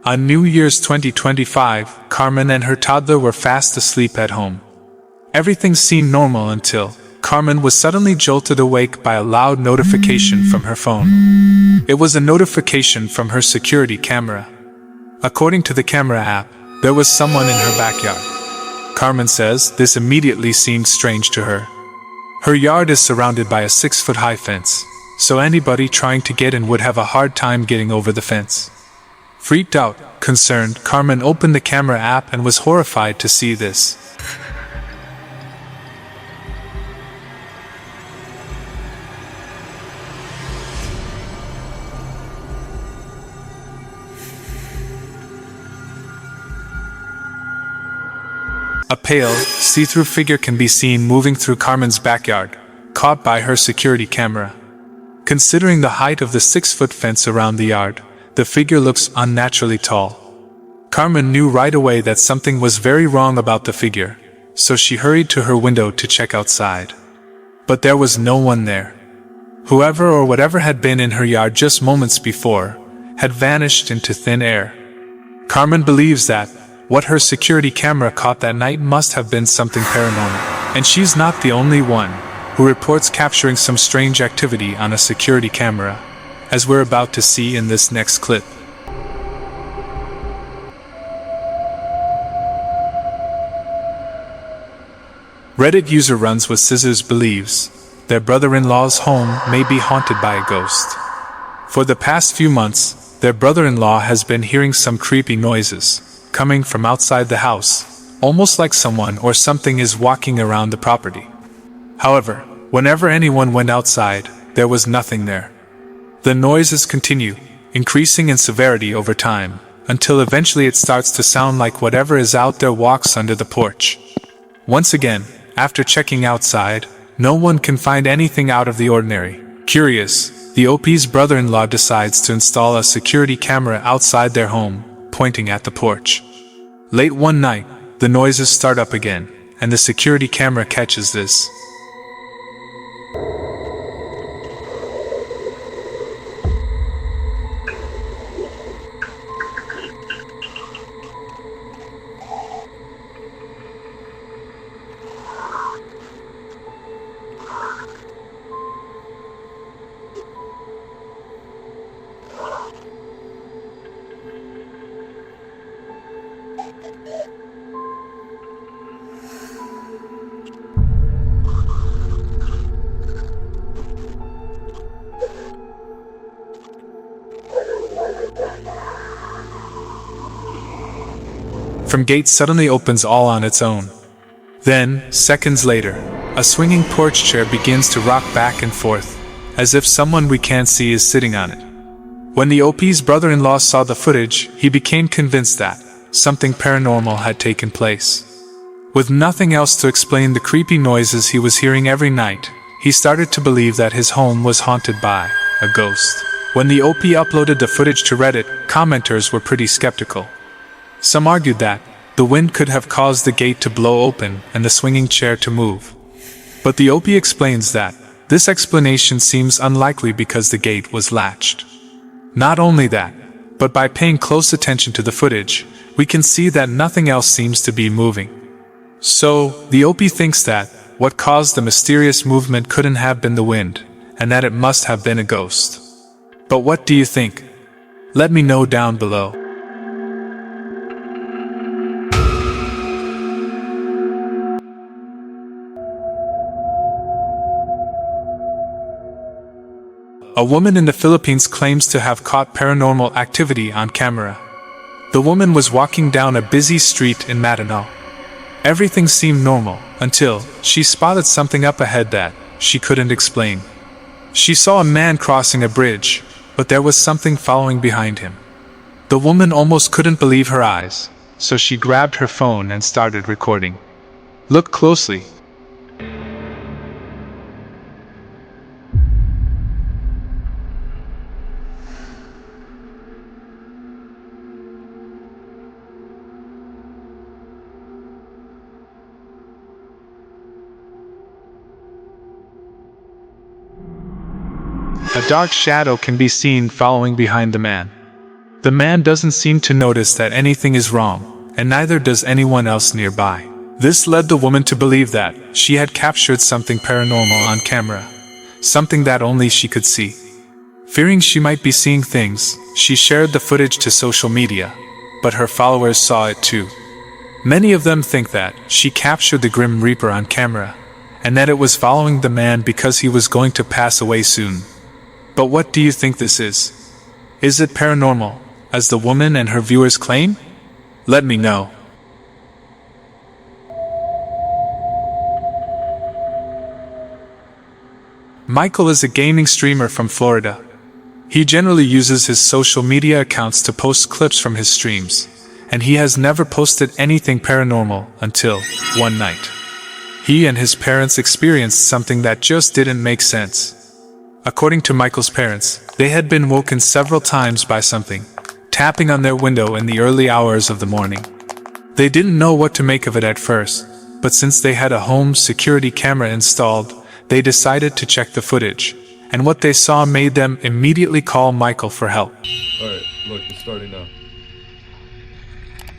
On New Year's 2025, Carmen and her toddler were fast asleep at home. Everything seemed normal until Carmen was suddenly jolted awake by a loud notification from her phone. It was a notification from her security camera. According to the camera app, there was someone in her backyard. Carmen says this immediately seemed strange to her. Her yard is surrounded by a 6-foot-high fence, so anybody trying to get in would have a hard time getting over the fence. Freaked out, concerned, Carmen opened the camera app and was horrified to see this. A pale, see-through figure can be seen moving through Carmen's backyard, caught by her security camera. Considering the height of the 6-foot fence around the yard, the figure looks unnaturally tall. Carmen knew right away that something was very wrong about the figure, so she hurried to her window to check outside. But there was no one there. Whoever or whatever had been in her yard just moments before had vanished into thin air. Carmen believes that what her security camera caught that night must have been something paranormal, and she's not the only one who reports capturing some strange activity on a security camera, as we're about to see in this next clip. Reddit user Runs with Scissors believes their brother-in-law's home may be haunted by a ghost. For the past few months, their brother-in-law has been hearing some creepy noises coming from outside the house, almost like someone or something is walking around the property. However, whenever anyone went outside, there was nothing there. The noises continue, increasing in severity over time, until eventually it starts to sound like whatever is out there walks under the porch. Once again, after checking outside, no one can find anything out of the ordinary. Curious, the OP's brother-in-law decides to install a security camera outside their home, pointing at the porch. Late one night, the noises start up again, and the security camera catches this. From gate suddenly opens all on its own. Then, seconds later, a swinging porch chair begins to rock back and forth, as if someone we can't see is sitting on it. When the OP's brother-in-law saw the footage, he became convinced that something paranormal had taken place. With nothing else to explain the creepy noises he was hearing every night, he started to believe that his home was haunted by a ghost. When the OP uploaded the footage to Reddit, commenters were pretty skeptical. Some argued that the wind could have caused the gate to blow open and the swinging chair to move. But the OP explains that this explanation seems unlikely because the gate was latched. Not only that, but by paying close attention to the footage, we can see that nothing else seems to be moving. So, the OP thinks that what caused the mysterious movement couldn't have been the wind, and that it must have been a ghost. But what do you think? Let me know down below. A woman in the Philippines claims to have caught paranormal activity on camera. The woman was walking down a busy street in Mindanao. Everything seemed normal, until she spotted something up ahead that she couldn't explain. She saw a man crossing a bridge, but there was something following behind him. The woman almost couldn't believe her eyes, so she grabbed her phone and started recording. Look closely. A dark shadow can be seen following behind the man. The man doesn't seem to notice that anything is wrong, and neither does anyone else nearby. This led the woman to believe that she had captured something paranormal on camera, something that only she could see. Fearing she might be seeing things, she shared the footage to social media, but her followers saw it too. Many of them think that she captured the Grim Reaper on camera, and that it was following the man because he was going to pass away soon. But what do you think this is? Is it paranormal, as the woman and her viewers claim? Let me know. Michael is a gaming streamer from Florida. He generally uses his social media accounts to post clips from his streams, and he has never posted anything paranormal until one night. He and his parents experienced something that just didn't make sense. According to Michael's parents, they had been woken several times by something tapping on their window in the early hours of the morning. They didn't know what to make of it at first, but since they had a home security camera installed, they decided to check the footage, and what they saw made them immediately call Michael for help. Alright, look, it's starting now.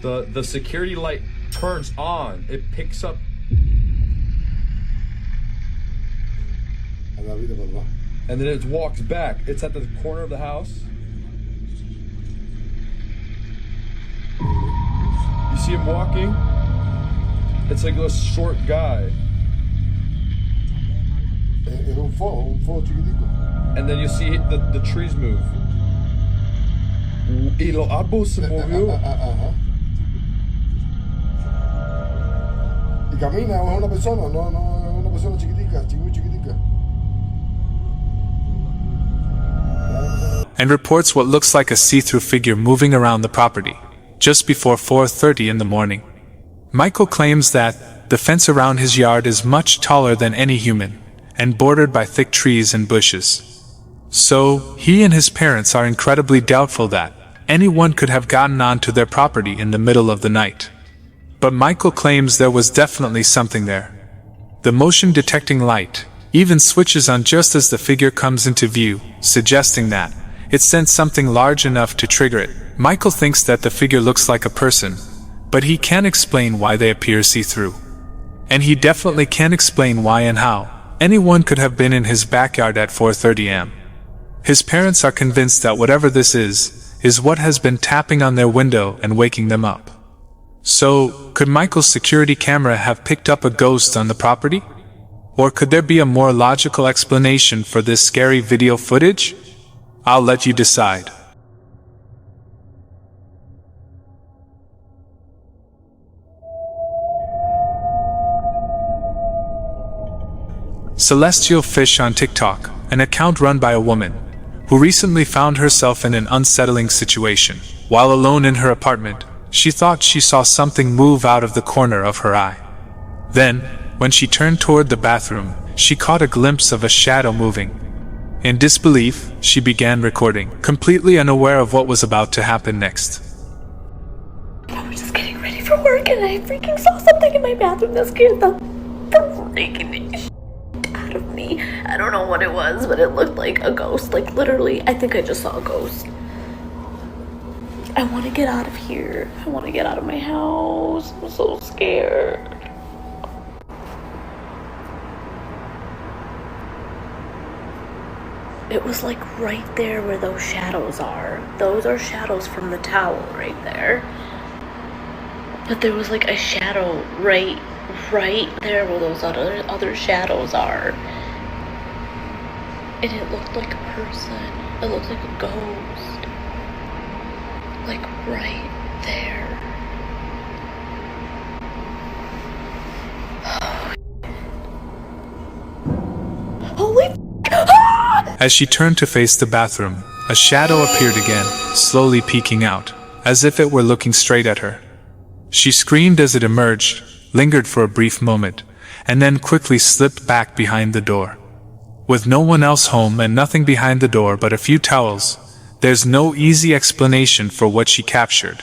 The security light turns on. It picks up. And then it walks back. It's at the corner of the house. You see him walking? It's like a short guy. And then you see the trees move. Y los árboles se movió. Y camina, es una persona, no, es una persona chiquitica, chiquitica. And reports what looks like a see-through figure moving around the property, just before 4:30 in the morning. Michael claims that the fence around his yard is much taller than any human, and bordered by thick trees and bushes. So, he and his parents are incredibly doubtful that anyone could have gotten onto their property in the middle of the night. But Michael claims there was definitely something there. The motion-detecting light even switches on just as the figure comes into view, suggesting that it sensed something large enough to trigger it. Michael thinks that the figure looks like a person, but he can't explain why they appear see-through. And he definitely can't explain why and how anyone could have been in his backyard at 4:30 am. His parents are convinced that whatever this is what has been tapping on their window and waking them up. So, could Michael's security camera have picked up a ghost on the property? Or could there be a more logical explanation for this scary video footage? I'll let you decide. Celestial Fish on TikTok, an account run by a woman who recently found herself in an unsettling situation. While alone in her apartment, she thought she saw something move out of the corner of her eye. Then, when she turned toward the bathroom, she caught a glimpse of a shadow moving. In disbelief, she began recording, completely unaware of what was about to happen next. I was just getting ready for work and I freaking saw something in my bathroom that scared the freaking shit out of me. I don't know what it was, but it looked like a ghost. Like literally, I think I just saw a ghost. I want to get out of here. I want to get out of my house. I'm so scared. It was like right there where those shadows are. Those are shadows from the towel right there. But there was like a shadow right there where those other shadows are. And it looked like a person. It looked like a ghost. Like right there. Holy As she turned to face the bathroom, a shadow appeared again, slowly peeking out, as if it were looking straight at her. She screamed as it emerged, lingered for a brief moment, and then quickly slipped back behind the door. With no one else home and nothing behind the door but a few towels, there's no easy explanation for what she captured.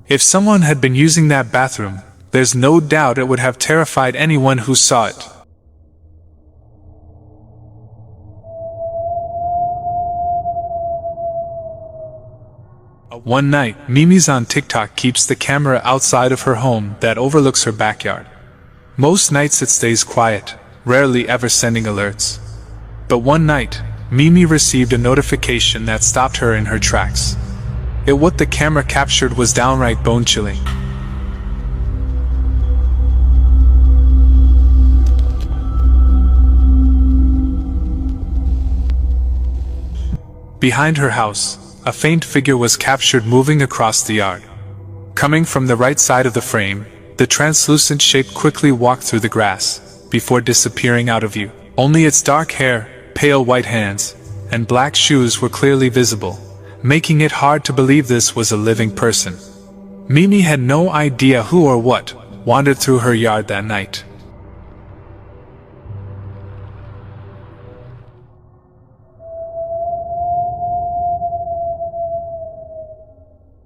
If someone had been using that bathroom, there's no doubt it would have terrified anyone who saw it. A One night, Mimi's on TikTok keeps the camera outside of her home that overlooks her backyard. Most nights it stays quiet, rarely ever sending alerts. But one night, Mimi received a notification that stopped her in her tracks. What the camera captured was downright bone-chilling. Behind her house, a faint figure was captured moving across the yard. Coming from the right side of the frame, the translucent shape quickly walked through the grass, before disappearing out of view. Only its dark hair, pale white hands, and black shoes were clearly visible, making it hard to believe this was a living person. Mimi had no idea who or what wandered through her yard that night.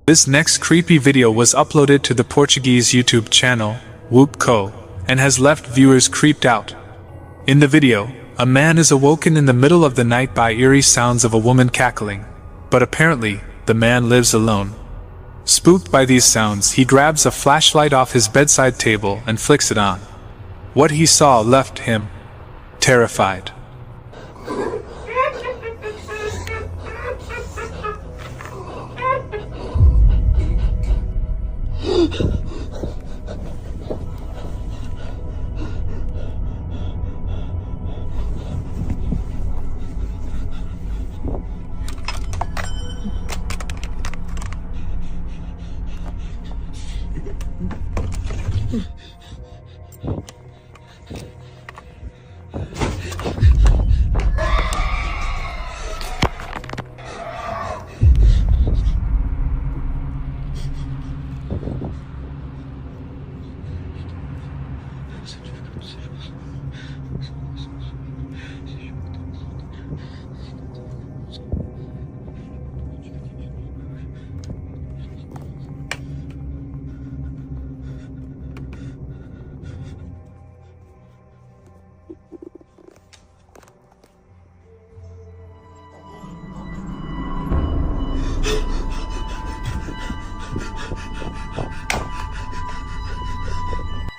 This next creepy video was uploaded to the Portuguese YouTube channel, Whoop.co, and has left viewers creeped out. In the video, a man is awoken in the middle of the night by eerie sounds of a woman cackling, but apparently, the man lives alone. Spooked by these sounds, he grabs a flashlight off his bedside table and flicks it on. What he saw left him terrified.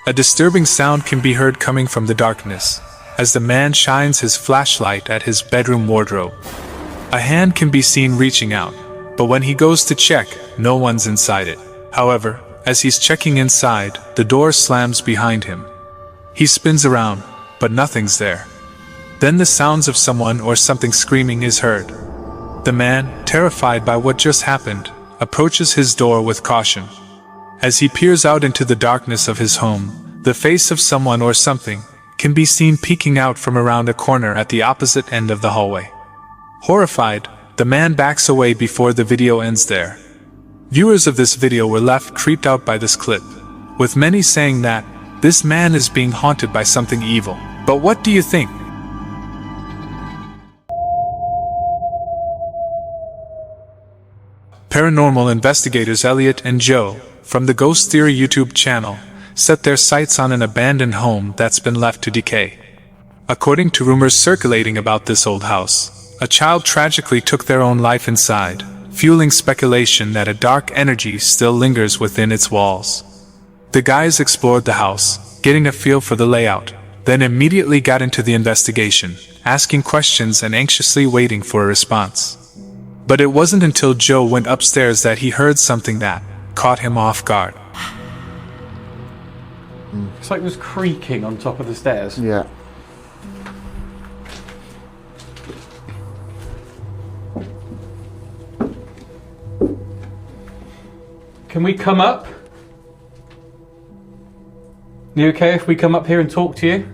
A disturbing sound can be heard coming from the darkness, as the man shines his flashlight at his bedroom wardrobe. A hand can be seen reaching out, but when he goes to check, no one's inside it. However, as he's checking inside, the door slams behind him. He spins around, but nothing's there. Then the sounds of someone or something screaming is heard. The man, terrified by what just happened, approaches his door with caution. As he peers out into the darkness of his home, the face of someone or something can be seen peeking out from around a corner at the opposite end of the hallway. Horrified, the man backs away before the video ends there. Viewers of this video were left creeped out by this clip, with many saying that this man is being haunted by something evil. But what do you think? Paranormal investigators Elliot and Joe, from the Ghost Theory YouTube channel, set their sights on an abandoned home that's been left to decay. According to rumors circulating about this old house, a child tragically took their own life inside, fueling speculation that a dark energy still lingers within its walls. The guys explored the house, getting a feel for the layout, then immediately got into the investigation, asking questions and anxiously waiting for a response. But it wasn't until Joe went upstairs that he heard something that caught him off guard. It's like there's creaking on top of the stairs. Yeah. Can we come up? You okay if we come up here and talk to you?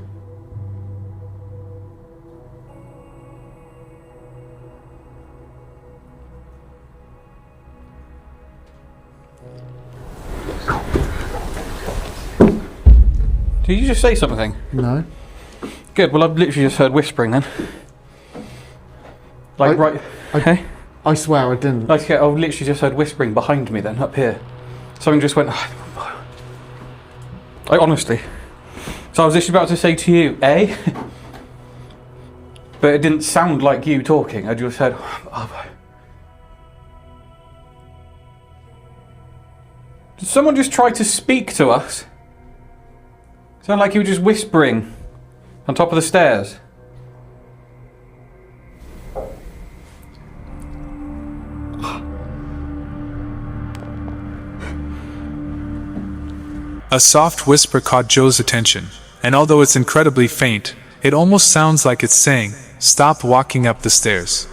Did you just say something? No. Good, well I've literally just heard whispering then. Like I swear I didn't. Like I've literally just heard whispering behind me then, up here. Something just went... Like honestly. So I was literally about to say to you, eh? But it didn't sound like you talking, I just heard... Did someone just try to speak to us? Sound like you were just whispering on top of the stairs. A soft whisper caught Joe's attention, and although it's incredibly faint, it almost sounds like it's saying, "Stop walking up the stairs."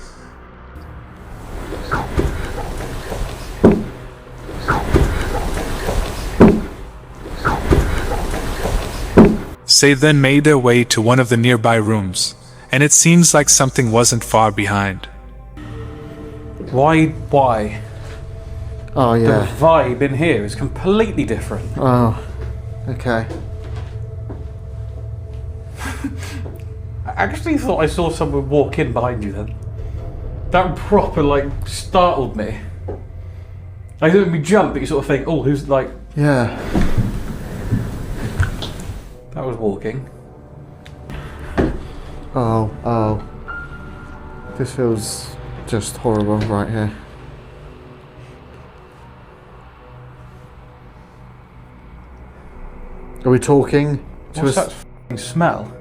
They then made their way to one of the nearby rooms, and it seems like something wasn't far behind. Why? Oh, The yeah. vibe in here is completely different. Oh, okay. I actually thought I saw someone walk in behind you then. That proper, like, startled me. I didn't me jump, but you sort of think, oh, who's, like... Yeah. That was walking. Oh. This feels just horrible right here. Are we talking to What's us? that f***ing smell?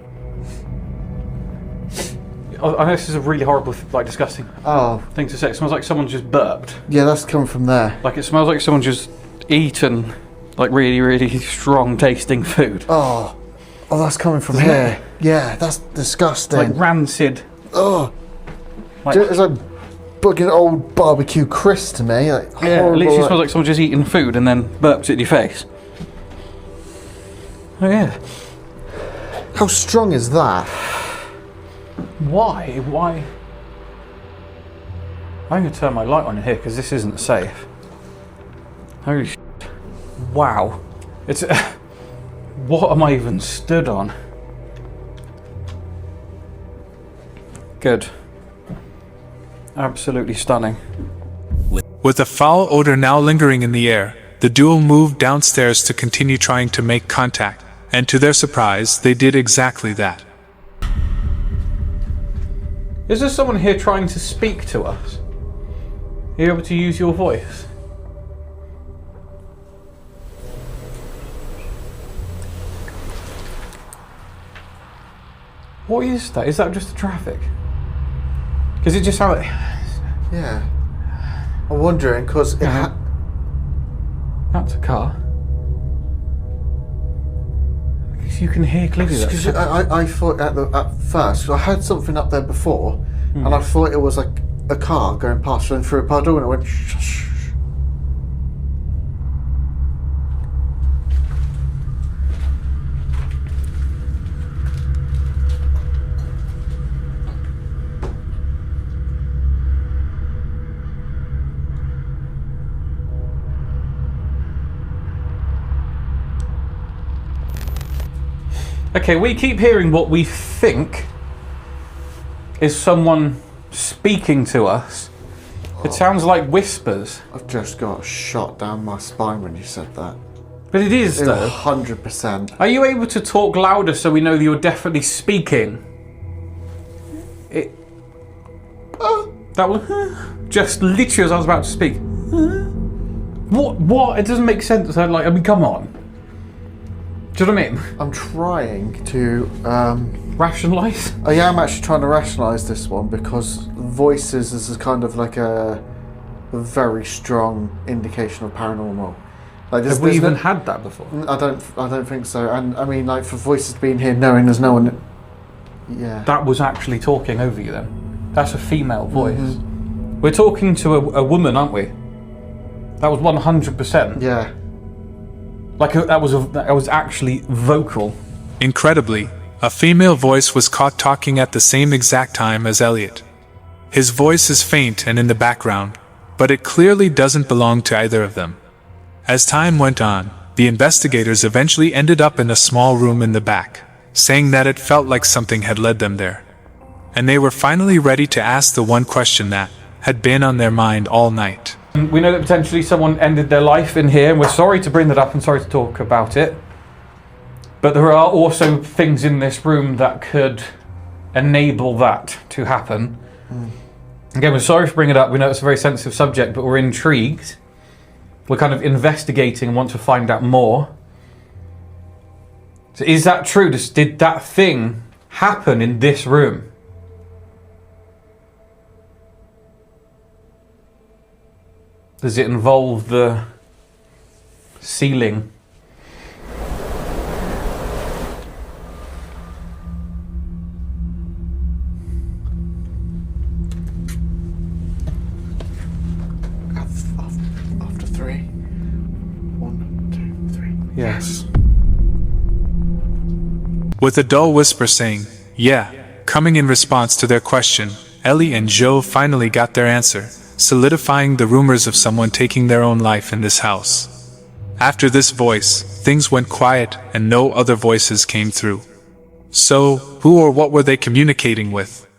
I know this is a really horrible, like, disgusting Oh, thing to say. It smells like someone just burped. yeah, that's coming from there. Like, it smells like someone just eaten, like, really, really strong tasting food. Oh, that's coming from here. Yeah, that's disgusting. Like rancid. Oh, Like, it's like bugging old barbecue Chris to me. Like, yeah, it horrible, literally like- smells like someone just eating food and then burps it in your face. Oh yeah. How strong is that? Why? I'm going to turn my light on in here because this isn't safe. Holy shit. Wow. It's... what am I even stood on? Good. Absolutely stunning. With the foul odor now lingering in the air, the duo moved downstairs to continue trying to make contact, and to their surprise, they did exactly that. Is there someone here trying to speak to us? Are you able to use your voice? What is that? Is that just the traffic? Because it just sounded like... Yeah. I'm wondering because That's a car. Because you can hear clearly that. Because I thought at first, I heard something up there before, and I thought it was like a car going past and through a puddle, and it went shh, shh. Okay, we keep hearing what we think is someone speaking to us. It sounds like whispers. I've just got shot down my spine when you said that. But it is, though. 100%. Are you able to talk louder so we know that you're definitely speaking? That was just literally as I was about to speak. What? It doesn't make sense. I mean, come on. Do you know what I mean? I'm trying to. Rationalise? I am actually trying to rationalise this one because voices is a kind of like a very strong indication of paranormal. Like, Have we even had that before? I don't think so. And I mean, like, for voices being here, knowing there's no one. Yeah. That was actually talking over you then. That's a female voice. We're talking to a woman, aren't we? That was 100%. Yeah. Like that was actually vocal. Incredibly, a female voice was caught talking at the same exact time as Elliot. His voice is faint and in the background, but it clearly doesn't belong to either of them. As time went on, the investigators eventually ended up in a small room in the back, saying that it felt like something had led them there. And they were finally ready to ask the one question that had been on their mind all night. We know that potentially someone ended their life in here, and we're sorry to bring that up and sorry to talk about it. But there are also things in this room that could enable that to happen. Again, we're sorry for bringing it up. We know it's a very sensitive subject, but we're intrigued. we're kind of investigating and want to find out more. So is that true? Did that thing happen in this room? Does it involve the ceiling? After 3. 1, 2, 3. Yes. With a dull whisper saying, "Yeah," coming in response to their question, Ellie and Joe finally got their answer, solidifying the rumors of someone taking their own life in this house. After this voice, things went quiet and no other voices came through. So, who or what were they communicating with?